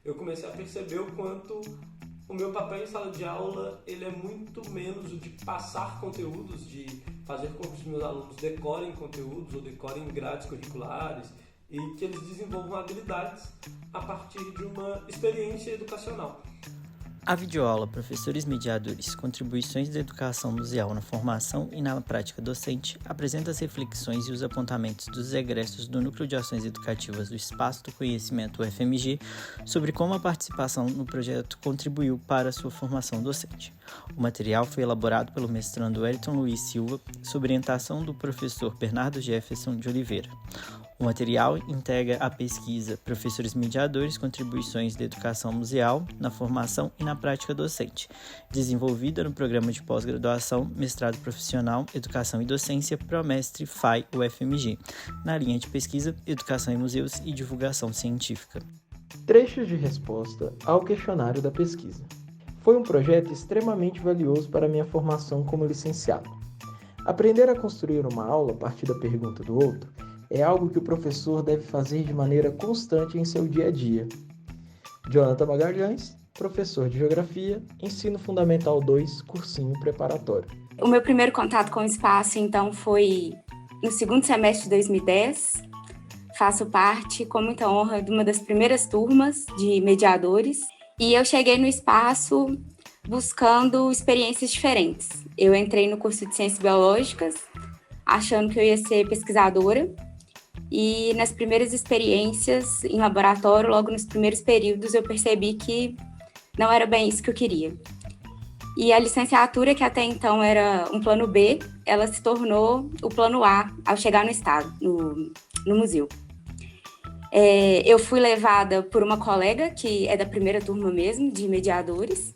eu comecei a perceber o quanto o meu papel em sala de aula ele é muito menos o de passar conteúdos, de fazer com que os meus alunos decorem conteúdos ou decorem grades curriculares e que eles desenvolvam habilidades a partir de uma experiência educacional. A videoaula Professores Mediadores, Contribuições da Educação Museal na Formação e na Prática Docente apresenta as reflexões e os apontamentos dos egressos do Núcleo de Ações Educativas do Espaço do Conhecimento UFMG sobre como a participação no projeto contribuiu para a sua formação docente. O material foi elaborado pelo mestrando Wellington Luiz Silva, sob orientação do professor Bernardo Jefferson de Oliveira. O material integra a pesquisa Professores Mediadores, Contribuições da Educação Museal na Formação e na Prática Docente, desenvolvida no Programa de Pós-Graduação, Mestrado Profissional, Educação e Docência, Promestre FAI UFMG, na linha de pesquisa, Educação em Museus e Divulgação Científica. Trechos de resposta ao questionário da pesquisa. Foi um projeto extremamente valioso para minha formação como licenciado. Aprender a construir uma aula a partir da pergunta do outro é algo que o professor deve fazer de maneira constante em seu dia a dia. Jonathan Magalhães, professor de Geografia, Ensino Fundamental 2, cursinho preparatório. O meu primeiro contato com o espaço, então, foi no segundo semestre de 2010. Faço parte, com muita honra, de uma das primeiras turmas de mediadores. E eu cheguei no espaço buscando experiências diferentes. Eu entrei no curso de Ciências Biológicas, achando que eu ia ser pesquisadora. E nas primeiras experiências em laboratório, logo nos primeiros períodos, eu percebi que não era bem isso que eu queria. E a licenciatura, que até então era um plano B, ela se tornou o plano A ao chegar no estado, no museu. Eu fui levada por uma colega, que é da primeira turma mesmo, de mediadores,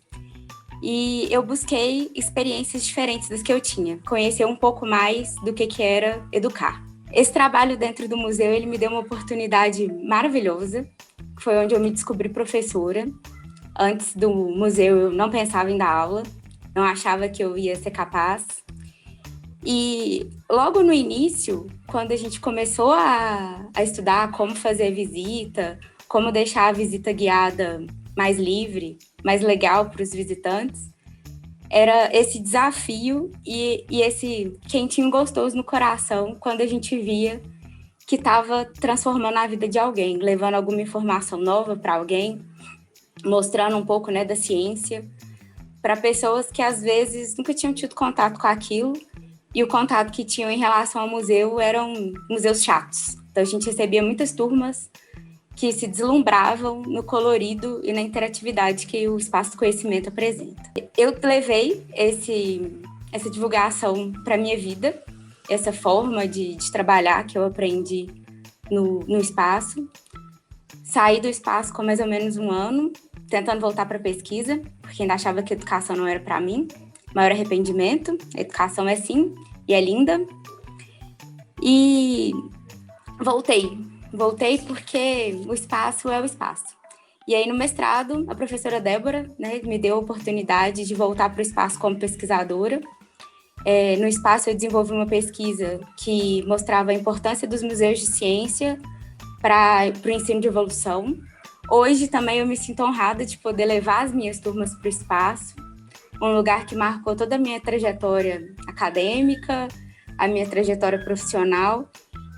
e eu busquei experiências diferentes das que eu tinha, conhecer um pouco mais do que era educar. Esse trabalho dentro do museu, ele me deu uma oportunidade maravilhosa, que foi onde eu me descobri professora. Antes do museu, eu não pensava em dar aula, não achava que eu ia ser capaz. E logo no início, quando a gente começou a estudar como fazer visita, como deixar a visita guiada mais livre, mais legal para os visitantes, era esse desafio e esse quentinho gostoso no coração quando a gente via que estava transformando a vida de alguém, levando alguma informação nova para alguém, mostrando um pouco, né, da ciência para pessoas que às vezes nunca tinham tido contato com aquilo e o contato que tinham em relação ao museu eram museus chatos. Então a gente recebia muitas turmas que se deslumbravam no colorido e na interatividade que o Espaço do Conhecimento apresenta. Eu levei essa divulgação para a minha vida, essa forma de trabalhar que eu aprendi no espaço. Saí do espaço com mais ou menos um ano, tentando voltar para a pesquisa, porque ainda achava que a educação não era para mim. Maior arrependimento, a educação é sim, e é linda. E Voltei porque o espaço é o espaço. E aí, no mestrado, a professora Débora, né, me deu a oportunidade de voltar para o espaço como pesquisadora. No espaço, eu desenvolvi uma pesquisa que mostrava a importância dos museus de ciência para o ensino de evolução. Hoje, também, eu me sinto honrada de poder levar as minhas turmas para o espaço, um lugar que marcou toda a minha trajetória acadêmica, a minha trajetória profissional,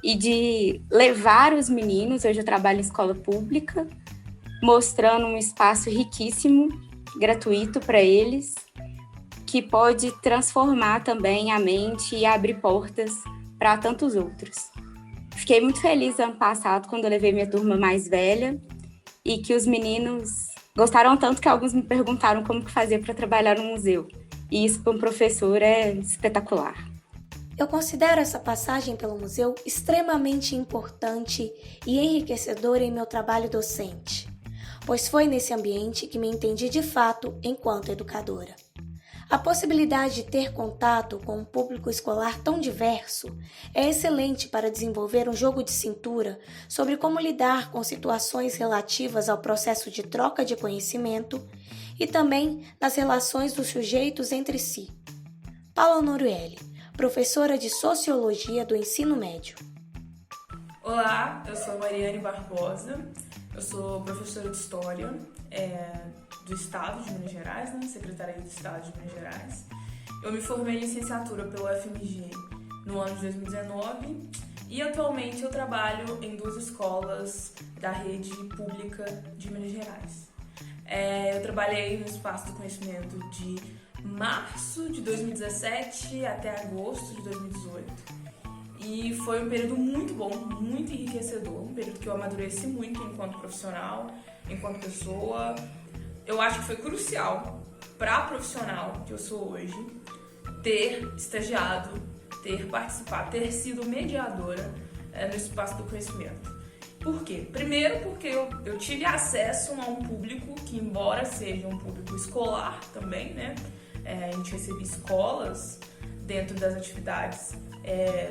e de levar os meninos, hoje eu trabalho em escola pública, mostrando um espaço riquíssimo, gratuito para eles, que pode transformar também a mente e abrir portas para tantos outros. Fiquei muito feliz ano passado, quando eu levei minha turma mais velha, e que os meninos gostaram tanto que alguns me perguntaram como que fazia para trabalhar no museu. E isso para um professor é espetacular. Eu considero essa passagem pelo museu extremamente importante e enriquecedora em meu trabalho docente, pois foi nesse ambiente que me entendi de fato enquanto educadora. A possibilidade de ter contato com um público escolar tão diverso é excelente para desenvolver um jogo de cintura sobre como lidar com situações relativas ao processo de troca de conhecimento e também nas relações dos sujeitos entre si. Paula Norueli, professora de Sociologia do Ensino Médio. Olá, eu sou Mariane Barbosa, Eu sou professora de História do Estado de Minas Gerais, né? Secretaria do Estado de Minas Gerais. Eu me formei em licenciatura pelo UFMG no ano de 2019 e atualmente eu trabalho em 2 escolas da rede pública de Minas Gerais. Eu trabalhei no Espaço do Conhecimento de março de 2017 até agosto de 2018. E foi um período muito bom, muito enriquecedor, um período que eu amadureci muito enquanto profissional, enquanto pessoa. Eu acho que foi crucial para a profissional que eu sou hoje ter estagiado, ter participado, ter sido mediadora no Espaço do Conhecimento. Por quê? Primeiro porque eu tive acesso a um público que, embora seja um público escolar também, né? A gente recebia escolas dentro das atividades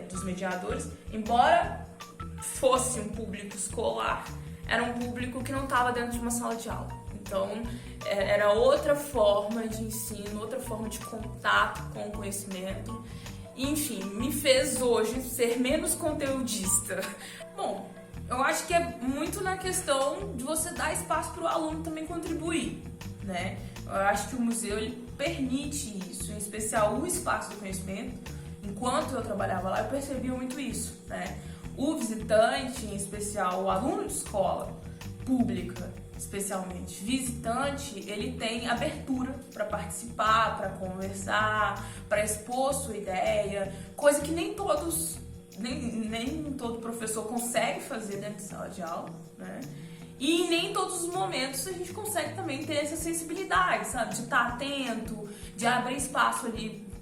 dos mediadores, embora fosse um público escolar, era um público que não estava dentro de uma sala de aula. Então, era outra forma de ensino, outra forma de contato com o conhecimento. Enfim, me fez hoje ser menos conteudista. Bom, eu acho que é muito na questão de você dar espaço para o aluno também contribuir, né? Eu acho que o museu ele permite isso, em especial o Espaço do Conhecimento. Enquanto eu trabalhava lá, eu percebia muito isso, né? O visitante, em especial o aluno de escola pública, especialmente visitante, ele tem abertura para participar, para conversar, para expor sua ideia, coisa que nem todo professor consegue fazer dentro de sala de aula, né? E nem em todos os momentos a gente consegue também ter essa sensibilidade, sabe? De estar atento, de abrir espaço ali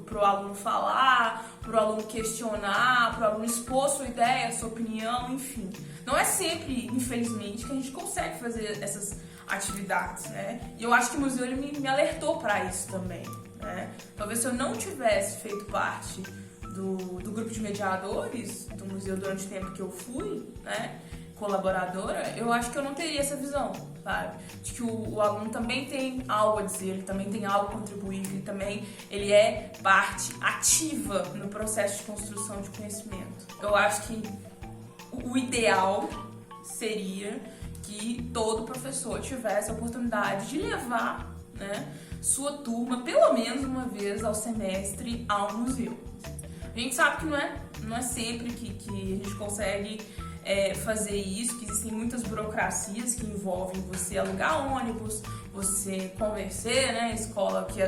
pro aluno falar, pro aluno questionar, pro aluno expor sua ideia, sua opinião, enfim. Não é sempre, infelizmente, que a gente consegue fazer essas atividades, né? E eu acho que o museu ele me alertou para isso também, né? Talvez se eu não tivesse feito parte do grupo de mediadores do museu durante o tempo que eu fui, né, colaboradora, eu acho que eu não teria essa visão, sabe? De que o aluno também tem algo a dizer, ele também tem algo a contribuir, ele é parte ativa no processo de construção de conhecimento. Eu acho que o ideal seria que todo professor tivesse a oportunidade de levar, né, sua turma pelo menos uma vez ao semestre ao museu. A gente sabe que não é sempre que a gente consegue fazer isso, que existem muitas burocracias que envolvem você alugar ônibus, você convencer, né, a escola que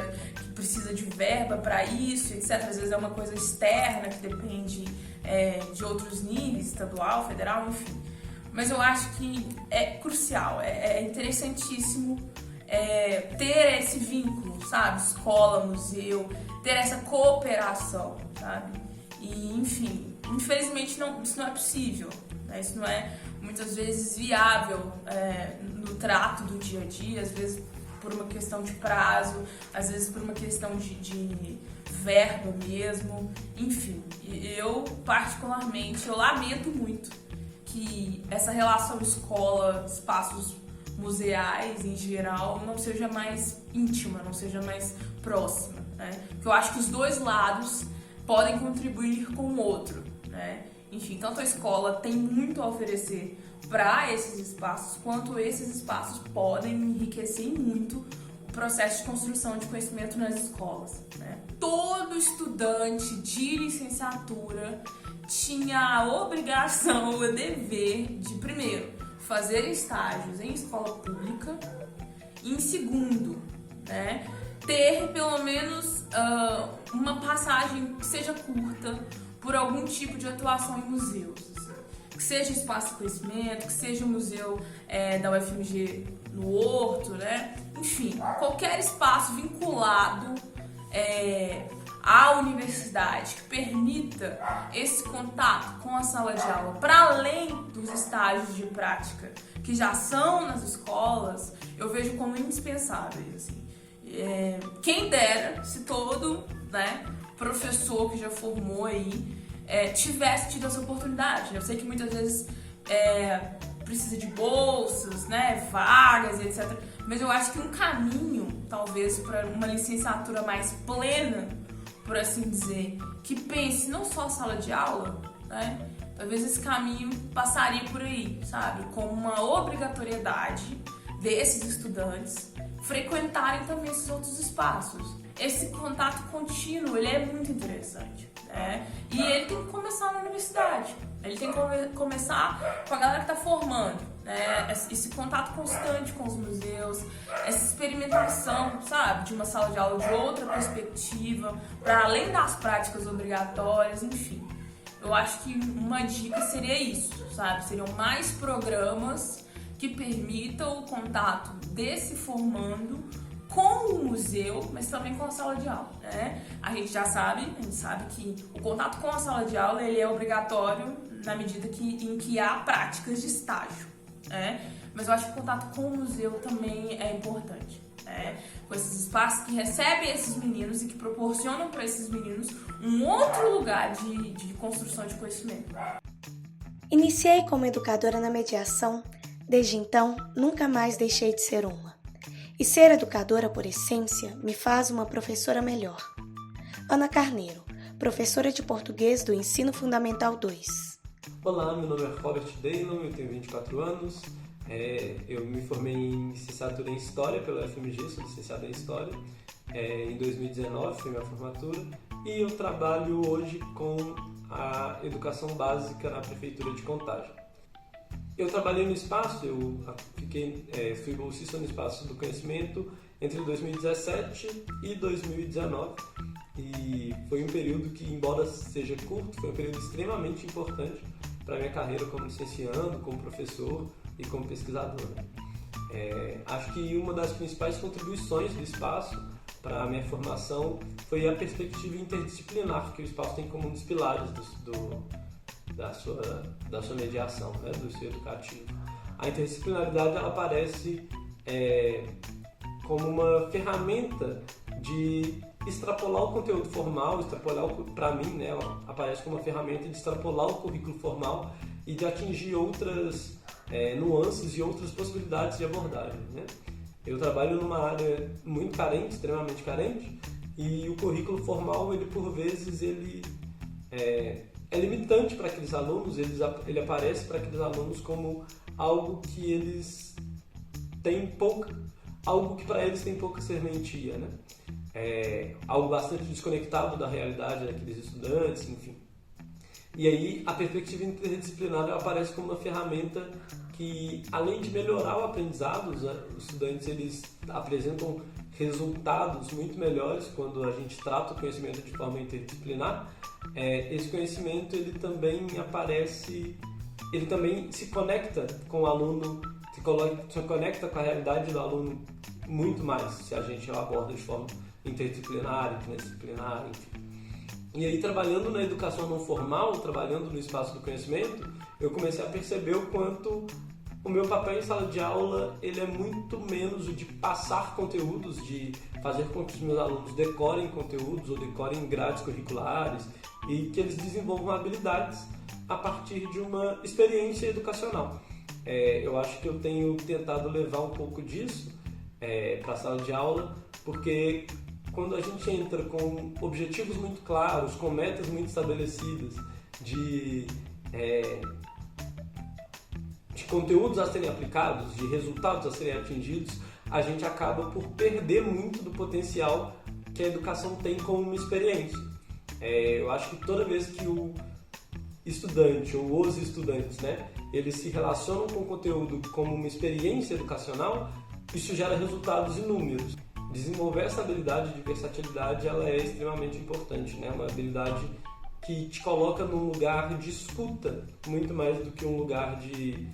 precisa de verba para isso, etc. Às vezes é uma coisa externa que depende de outros níveis, estadual, federal, enfim. Mas eu acho que é crucial, é interessantíssimo ter esse vínculo, sabe? Escola, museu, ter essa cooperação, sabe? E, enfim, infelizmente isso não é possível, né? Isso não é, muitas vezes, viável no trato do dia a dia, às vezes por uma questão de prazo, às vezes por uma questão de verba mesmo, enfim. Eu, particularmente, eu lamento muito que essa relação escola, espaços museais em geral, não seja mais íntima, não seja mais próxima, né? Porque eu acho que os dois lados podem contribuir com o outro, né? Enfim, tanto a escola tem muito a oferecer para esses espaços, quanto esses espaços podem enriquecer muito o processo de construção de conhecimento nas escolas, né? Todo estudante de licenciatura tinha a obrigação, o dever de, primeiro, fazer estágios em escola pública e, em segundo, né, ter pelo menos uma passagem que seja curta por algum tipo de atuação em museus, assim. Que seja espaço de conhecimento, que seja o museu da UFMG no Horto, né? Enfim, qualquer espaço vinculado à universidade que permita esse contato com a sala de aula, para além dos estágios de prática que já são nas escolas, eu vejo como indispensáveis, assim. Quem dera se todo, né, professor que já formou aí tivesse tido essa oportunidade. Eu sei que muitas vezes precisa de bolsas, né, vagas, etc. Mas eu acho que um caminho, talvez, para uma licenciatura mais plena, por assim dizer, que pense não só a sala de aula, né, talvez esse caminho passaria por aí, sabe? Como uma obrigatoriedade desses estudantes frequentarem também esses outros espaços. Esse contato contínuo, ele é muito interessante, né? E ele tem que começar na universidade. Ele tem que começar com a galera que está formando, né? Esse contato constante com os museus, essa experimentação, sabe? De uma sala de aula de outra perspectiva, para além das práticas obrigatórias, enfim. Eu acho que uma dica seria isso, sabe? Seriam mais programas que permitam o contato desse formando com o museu, mas também com a sala de aula, né? A gente sabe que o contato com a sala de aula ele é obrigatório na medida em que há práticas de estágio, né? Mas eu acho que o contato com o museu também é importante, né? Com esses espaços que recebem esses meninos e que proporcionam para esses meninos um outro lugar de construção de conhecimento. Iniciei como educadora na mediação. Desde então, nunca mais deixei de ser uma. E ser educadora por essência me faz uma professora melhor. Ana Carneiro, professora de português do Ensino Fundamental 2. Olá, meu nome é Robert Daylon, eu tenho 24 anos. Eu me formei em licenciatura em História pela UFMG, sou licenciado em História. Em 2019 foi minha formatura. E eu trabalho hoje com a educação básica na Prefeitura de Contagem. Eu trabalhei no espaço, fui bolsista no Espaço do Conhecimento entre 2017 e 2019 e foi um período que, embora seja curto, foi um período extremamente importante para a minha carreira como licenciando, como professor e como pesquisador. Acho que uma das principais contribuições do espaço para a minha formação foi a perspectiva interdisciplinar que o espaço tem como um dos pilares da sua mediação, né, do seu educativo. A interdisciplinaridade ela aparece como uma ferramenta de extrapolar o conteúdo formal, para mim, né, ela aparece como uma ferramenta de extrapolar o currículo formal e de atingir outras nuances e outras possibilidades de abordagem, né? Eu trabalho numa área muito carente, extremamente carente, e o currículo formal, ele por vezes, ele é limitante para aqueles alunos, ele aparece para aqueles alunos como algo que eles têm algo que para eles tem pouca serventia, né? Algo bastante desconectado da realidade daqueles estudantes, enfim. E aí a perspectiva interdisciplinar aparece como uma ferramenta que, além de melhorar o aprendizado, os estudantes eles apresentam resultados muito melhores quando a gente trata o conhecimento de forma interdisciplinar. Esse conhecimento ele também se conecta com o aluno, se conecta com a realidade do aluno muito mais se a gente aborda de forma interdisciplinar, interdisciplinar, enfim. E aí, trabalhando na educação não formal, trabalhando no espaço do conhecimento, eu comecei a perceber o quanto o meu papel em sala de aula ele é muito menos o de passar conteúdos, de fazer com que os meus alunos decorem conteúdos ou decorem grades curriculares e que eles desenvolvam habilidades a partir de uma experiência educacional. Eu acho que eu tenho tentado levar um pouco disso para a sala de aula, porque quando a gente entra com objetivos muito claros, com metas muito estabelecidas, de conteúdos a serem aplicados, de resultados a serem atingidos, a gente acaba por perder muito do potencial que a educação tem como uma experiência. Eu acho que toda vez que o estudante ou os estudantes, né, eles se relacionam com o conteúdo como uma experiência educacional, isso gera resultados inúmeros. Desenvolver essa habilidade de versatilidade ela é extremamente importante, né? Uma habilidade que te coloca num lugar de escuta muito mais do que um lugar de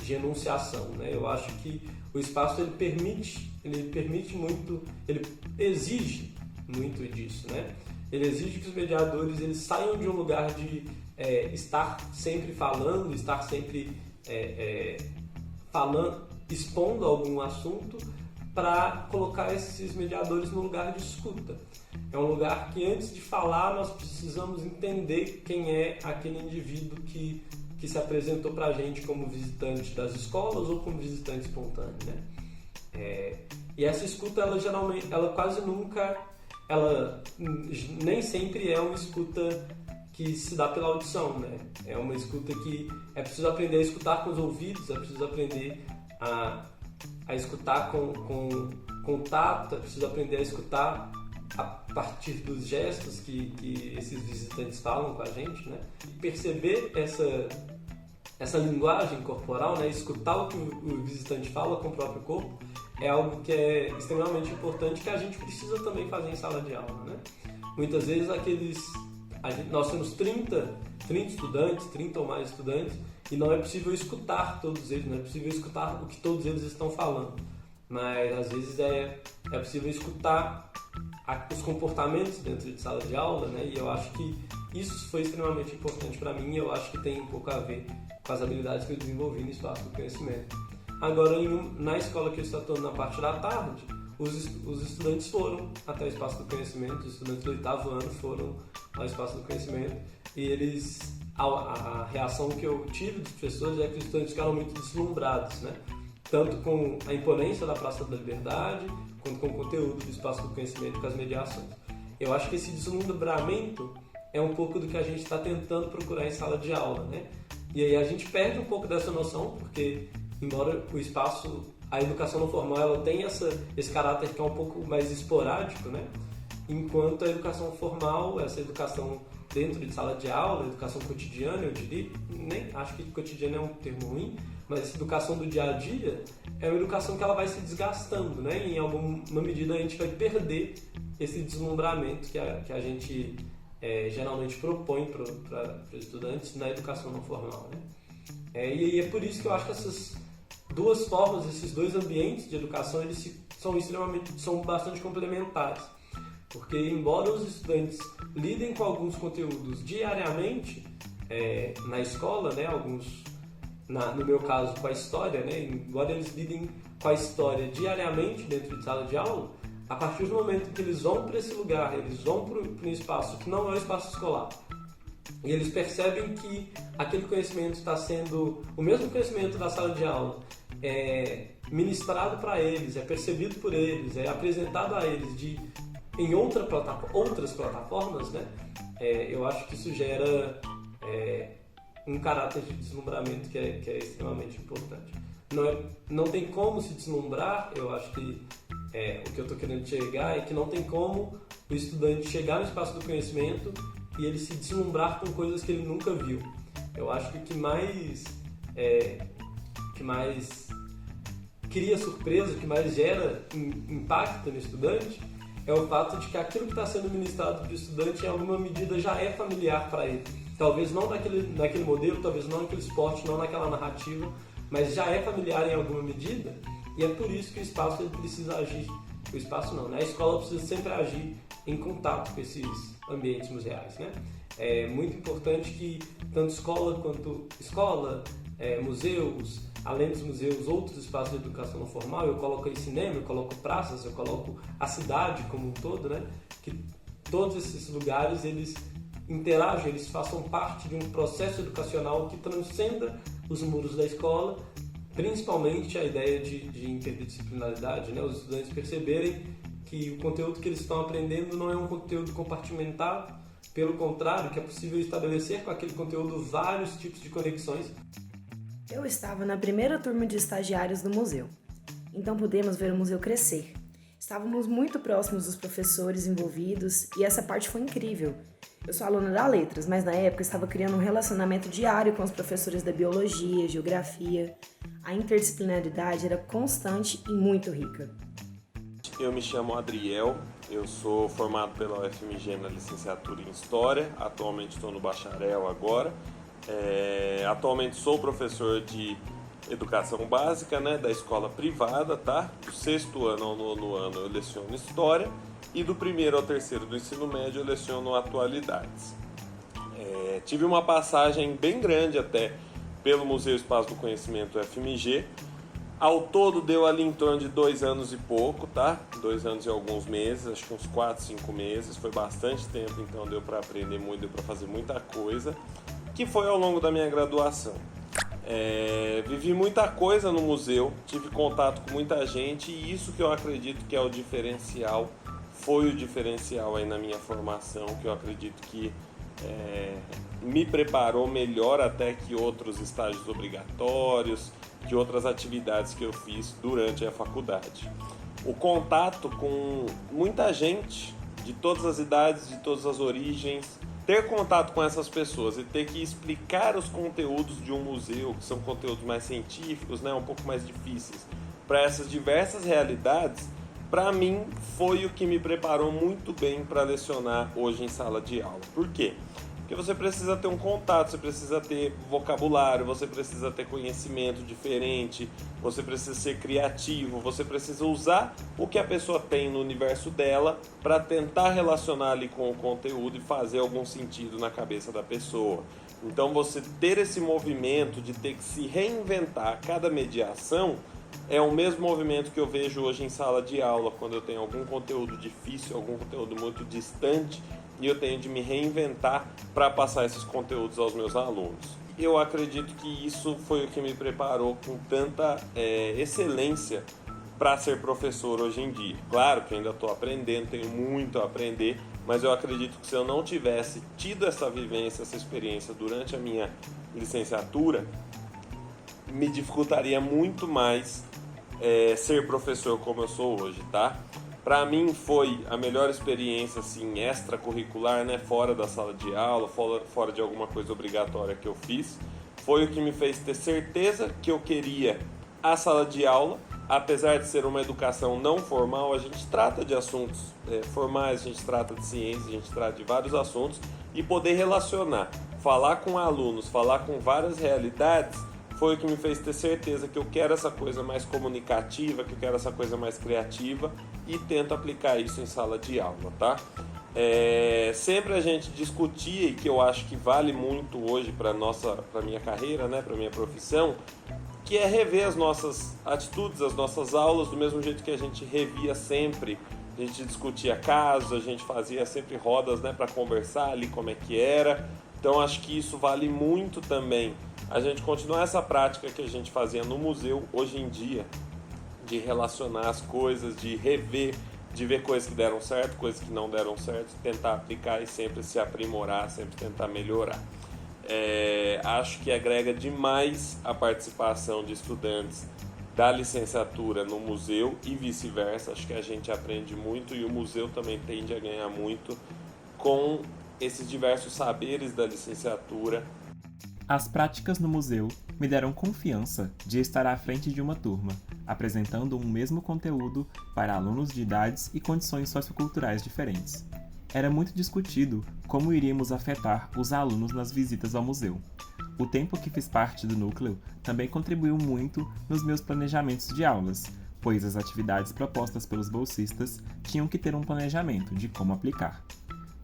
enunciação, né? Eu acho que o espaço ele permite muito, ele exige muito disso, né? Ele exige que os mediadores eles saiam de um lugar de estar sempre falando, estar sempre expondo algum assunto, para colocar esses mediadores no lugar de escuta. É um lugar que, antes de falar, nós precisamos entender quem é aquele indivíduo que se apresentou para a gente como visitante das escolas ou como visitante espontâneo, né? E essa escuta, ela quase nunca, ela nem sempre é uma escuta que se dá pela audição, né? É uma escuta que é preciso aprender a escutar com os ouvidos, é preciso aprender a escutar com o tato, é preciso aprender a escutar a partir dos gestos que esses visitantes falam com a gente, né? Perceber essa linguagem corporal, né? Escutar o que o visitante fala com o próprio corpo é algo que é extremamente importante, que a gente precisa também fazer em sala de aula, né? Muitas vezes nós temos 30 estudantes, 30 ou mais estudantes, e não é possível escutar todos eles, não é possível escutar o que todos eles estão falando. Mas às vezes é possível escutar os comportamentos dentro de sala de aula, né? E eu acho que isso foi extremamente importante para mim, e eu acho que tem um pouco a ver com as habilidades que eu desenvolvi no espaço do conhecimento. Agora, na escola que eu estou atuando na parte da tarde, os estudantes foram até o espaço do conhecimento, os estudantes do 8º ano foram ao espaço do conhecimento, e a reação que eu tive dos professores é que os estudantes ficaram muito deslumbrados, né? Tanto com a imponência da Praça da Liberdade, quanto com o conteúdo do espaço do conhecimento e com as mediações. Eu acho que esse deslumbramento é um pouco do que a gente está tentando procurar em sala de aula, né? E aí a gente perde um pouco dessa noção, porque embora a educação não formal, ela tem esse caráter que é um pouco mais esporádico, né? Enquanto a educação formal, essa educação dentro de sala de aula, educação cotidiana, eu diria, nem acho que cotidiano é um termo ruim, mas essa educação do dia a dia é uma educação que ela vai se desgastando, né? E em alguma medida a gente vai perder esse deslumbramento que a gente geralmente propõe para os estudantes na educação não formal, né? E é por isso que eu acho que essas duas formas, esses dois ambientes de educação, eles são bastante complementares. Porque embora os estudantes lidem com alguns conteúdos diariamente na escola, né, no meu caso com a história, né, embora eles lidem com a história diariamente dentro de sala de aula, a partir do momento que eles vão para esse lugar, eles vão para um espaço que não é o espaço escolar, e eles percebem que aquele conhecimento está sendo o mesmo conhecimento da sala de aula, ministrado para eles, é percebido por eles, é apresentado a eles em outras plataformas, né? Eu acho que isso gera um caráter de deslumbramento que é extremamente importante. Não tem como se deslumbrar, eu acho que o que eu estou querendo chegar é que não tem como o estudante chegar no espaço do conhecimento e ele se deslumbrar com coisas que ele nunca viu. Eu acho que o que mais cria surpresa, o que mais gera impacto no estudante é o fato de que aquilo que está sendo ministrado para o estudante em alguma medida já é familiar para ele. Talvez não naquele modelo, talvez não naquele esporte, não naquela narrativa, mas já é familiar em alguma medida, e é por isso que o espaço ele precisa agir. O espaço não, né? A escola precisa sempre agir em contato com esses ambientes museais, né? É muito importante que tanto escola, museus, além dos museus, outros espaços de educação não formal, eu coloco aí cinema, eu coloco praças, eu coloco a cidade como um todo, né? Que todos esses lugares, eles interagem, eles façam parte de um processo educacional que transcenda os muros da escola, principalmente a ideia de interdisciplinaridade, né? Os estudantes perceberem que o conteúdo que eles estão aprendendo não é um conteúdo compartimentado, pelo contrário, que é possível estabelecer com aquele conteúdo vários tipos de conexões. Eu estava na primeira turma de estagiários do museu, então pudemos ver o museu crescer. Estávamos muito próximos dos professores envolvidos e essa parte foi incrível. Eu sou aluna da Letras, mas na época estava criando um relacionamento diário com os professores da Biologia, Geografia. A interdisciplinaridade era constante e muito rica. Eu me chamo Adriel, eu sou formado pela UFMG na licenciatura em História, atualmente estou no bacharel agora. Atualmente sou professor de Educação Básica, né, da escola privada, tá? Do 6º ano ao 9º ano eu leciono História e do 1º ao 3º do ensino médio eu leciono Atualidades. Tive uma passagem bem grande até pelo Museu Espaço do Conhecimento UFMG. Ao todo deu ali em torno de 2 anos e pouco, tá? 2 anos e alguns meses, acho que uns 4, 5 meses. Foi bastante tempo, então deu para aprender muito, deu para fazer muita coisa, que foi ao longo da minha graduação. Vivi muita coisa no museu, tive contato com muita gente e isso que eu acredito que é o diferencial, foi o diferencial aí na minha formação, que eu acredito que me preparou melhor até que outros estágios obrigatórios, que outras atividades que eu fiz durante a faculdade. O contato com muita gente, de todas as idades, de todas as origens, ter contato com essas pessoas e ter que explicar os conteúdos de um museu, que são conteúdos mais científicos, né, um pouco mais difíceis, para essas diversas realidades, para mim foi o que me preparou muito bem para lecionar hoje em sala de aula. Por quê? Porque você precisa ter um contato, você precisa ter vocabulário, você precisa ter conhecimento diferente, você precisa ser criativo, você precisa usar o que a pessoa tem no universo dela para tentar relacionar ali com o conteúdo e fazer algum sentido na cabeça da pessoa. Então você ter esse movimento de ter que se reinventar a cada mediação é o mesmo movimento que eu vejo hoje em sala de aula, quando eu tenho algum conteúdo difícil, algum conteúdo muito distante, e eu tenho de me reinventar para passar esses conteúdos aos meus alunos. Eu acredito que isso foi o que me preparou com tanta excelência para ser professor hoje em dia. Claro que ainda estou aprendendo, tenho muito a aprender, mas eu acredito que se eu não tivesse tido essa vivência, essa experiência durante a minha licenciatura, me dificultaria muito mais ser professor como eu sou hoje, tá? Para mim foi a melhor experiência assim, extracurricular, né? Fora da sala de aula, fora de alguma coisa obrigatória que eu fiz. Foi o que me fez ter certeza que eu queria a sala de aula. Apesar de ser uma educação não formal, a gente trata de assuntos formais, a gente trata de ciência, a gente trata de vários assuntos. E poder relacionar, falar com alunos, falar com várias realidades, foi o que me fez ter certeza que eu quero essa coisa mais comunicativa, que eu quero essa coisa mais criativa e tento aplicar isso em sala de aula, tá? Sempre a gente discutia, e que eu acho que vale muito hoje para minha carreira, né, para minha profissão, que é rever as nossas atitudes, as nossas aulas, do mesmo jeito que a gente revia sempre. A gente discutia casos, a gente fazia sempre rodas, né, para conversar ali como é que era. Então acho que isso vale muito também. A gente continuar essa prática que a gente fazia no museu hoje em dia, de relacionar as coisas, de rever, de ver coisas que deram certo, coisas que não deram certo, tentar aplicar e sempre se aprimorar, sempre tentar melhorar. Acho que agrega demais a participação de estudantes da licenciatura no museu e vice-versa. Acho que a gente aprende muito e o museu também tende a ganhar muito com esses diversos saberes da licenciatura. As práticas no museu me deram confiança de estar à frente de uma turma, apresentando um mesmo conteúdo para alunos de idades e condições socioculturais diferentes. Era muito discutido como iríamos afetar os alunos nas visitas ao museu. O tempo que fiz parte do núcleo também contribuiu muito nos meus planejamentos de aulas, pois as atividades propostas pelos bolsistas tinham que ter um planejamento de como aplicar.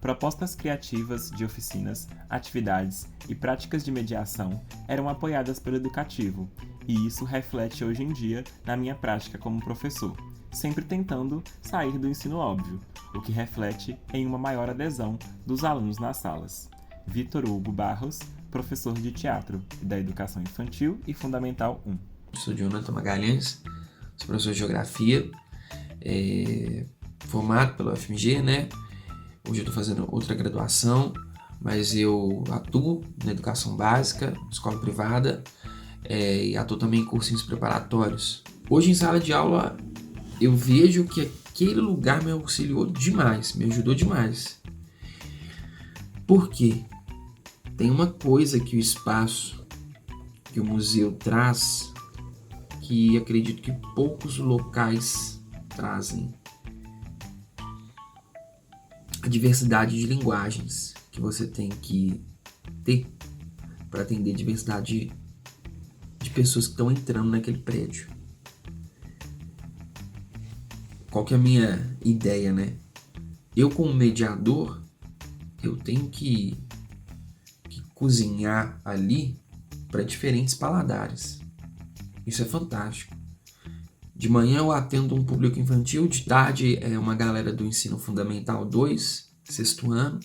Propostas criativas de oficinas, atividades e práticas de mediação eram apoiadas pelo educativo, e isso reflete hoje em dia na minha prática como professor, sempre tentando sair do ensino óbvio, o que reflete em uma maior adesão dos alunos nas salas. Vitor Hugo Barros, professor de teatro e da educação infantil e fundamental 1. Sou Jonathan Magalhães, sou professor de geografia, formado pela UFMG, né? Hoje eu estou fazendo outra graduação, mas eu atuo na educação básica, escola privada, e atuo também em cursinhos preparatórios. Hoje em sala de aula eu vejo que aquele lugar me auxiliou demais, me ajudou demais. Por quê? Tem uma coisa que o espaço, que o museu traz, que acredito que poucos locais trazem. A diversidade de linguagens que você tem que ter para atender a diversidade de pessoas que estão entrando naquele prédio. Qual que é a minha ideia, né? Eu, como mediador, eu tenho que cozinhar ali para diferentes paladares. Isso é fantástico. De manhã eu atendo um público infantil, de tarde é uma galera do ensino fundamental 2, 6º ano.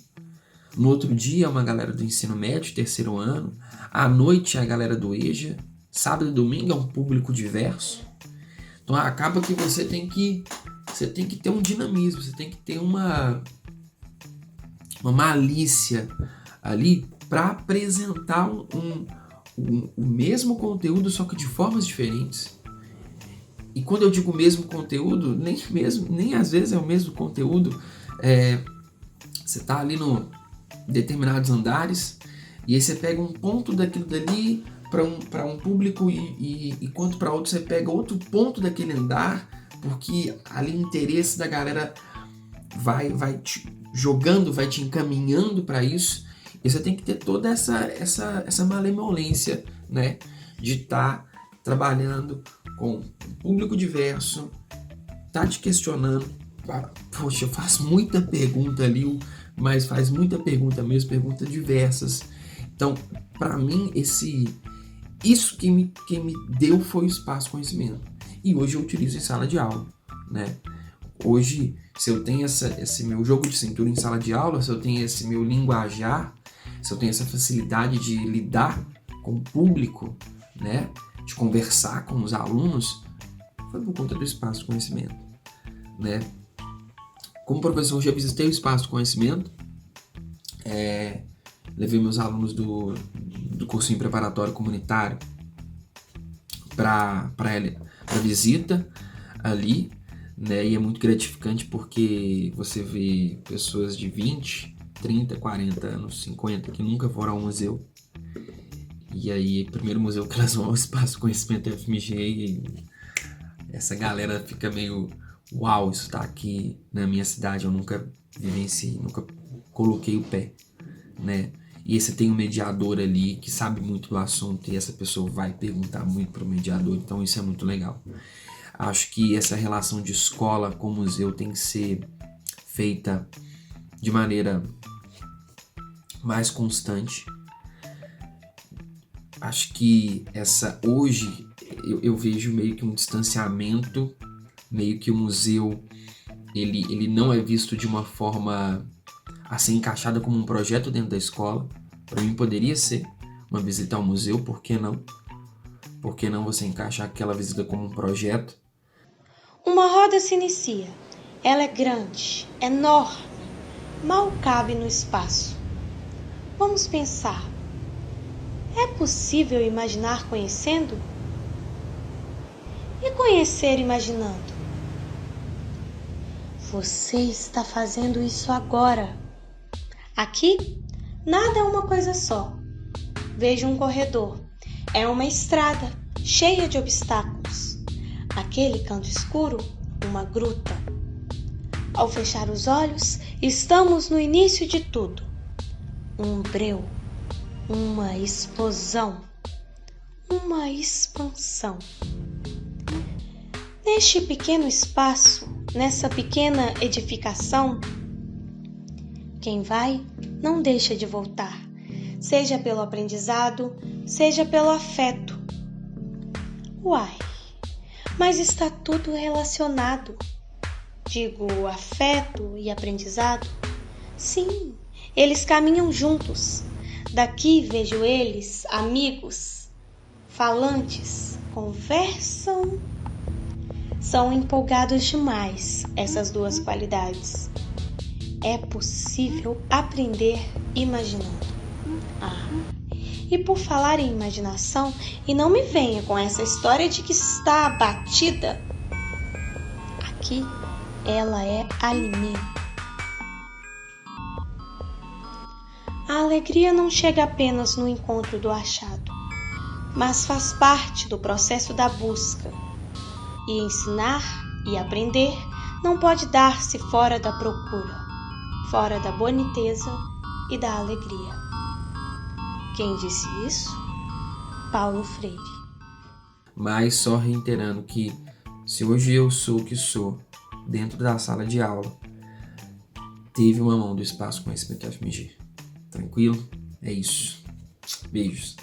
No outro dia é uma galera do ensino médio, 3º ano. À noite é a galera do EJA. Sábado e domingo é um público diverso. Então acaba que você tem que ter um dinamismo, você tem que ter uma malícia ali para apresentar o mesmo conteúdo, só que de formas diferentes. E quando eu digo mesmo conteúdo, nem às vezes é o mesmo conteúdo. Você tá ali no determinados andares e aí você pega um ponto daquilo dali para um público e enquanto para outro você pega outro ponto daquele andar, porque ali o interesse da galera vai te jogando, vai te encaminhando para isso. E você tem que ter toda essa malemolência, né, de estar trabalhando com um público diverso, tá te questionando. Poxa, eu faço muita pergunta ali, mas faz muita pergunta mesmo, perguntas diversas. Então, para mim, isso que me deu foi o espaço conhecimento. E hoje eu utilizo em sala de aula, né? Hoje, se eu tenho esse meu jogo de cintura em sala de aula, se eu tenho esse meu linguajar, se eu tenho essa facilidade de lidar com o público, né, de conversar com os alunos, foi por conta do espaço de conhecimento, né? Como professor, já visitei o espaço de conhecimento, levei meus alunos do cursinho preparatório comunitário para visita ali, né? E é muito gratificante porque você vê pessoas de 20, 30, 40 anos, 50, que nunca foram ao museu. E aí, o primeiro museu que elas vão ao espaço de conhecimento é FMG e essa galera fica meio, uau, isso tá aqui na minha cidade, eu nunca vivenciei, nunca coloquei o pé, né? E aí você tem um mediador ali que sabe muito do assunto e essa pessoa vai perguntar muito pro mediador, então isso é muito legal. Acho que essa relação de escola com museu tem que ser feita de maneira mais constante. Acho que hoje eu vejo meio que um distanciamento, meio que o museu ele não é visto de uma forma a ser encaixada como um projeto dentro da escola. Para mim poderia ser uma visita ao museu, por que não? Por que não você encaixar aquela visita como um projeto? Uma roda se inicia. Ela é grande, enorme, mal cabe no espaço. Vamos pensar. É possível imaginar conhecendo? E conhecer imaginando? Você está fazendo isso agora. Aqui, nada é uma coisa só. Vejo um corredor. É uma estrada cheia de obstáculos. Aquele canto escuro, uma gruta. Ao fechar os olhos, estamos no início de tudo. Um breu, uma explosão, uma expansão. Neste pequeno espaço, nessa pequena edificação, quem vai não deixa de voltar, seja pelo aprendizado, seja pelo afeto. Uai, mas está tudo relacionado. Digo, afeto e aprendizado? Sim, eles caminham juntos. Daqui vejo eles, amigos, falantes, conversam. São empolgados demais, essas duas qualidades. É possível aprender imaginando. E por falar em imaginação, e não me venha com essa história de que está abatida. Aqui, ela é alimento. A alegria não chega apenas no encontro do achado, mas faz parte do processo da busca. E ensinar e aprender não pode dar-se fora da procura, fora da boniteza e da alegria. Quem disse isso? Paulo Freire. Mas só reiterando que se hoje eu sou o que sou dentro da sala de aula, teve uma mão do Espaço Conhecimento FMG. Tranquilo? É isso. Beijos.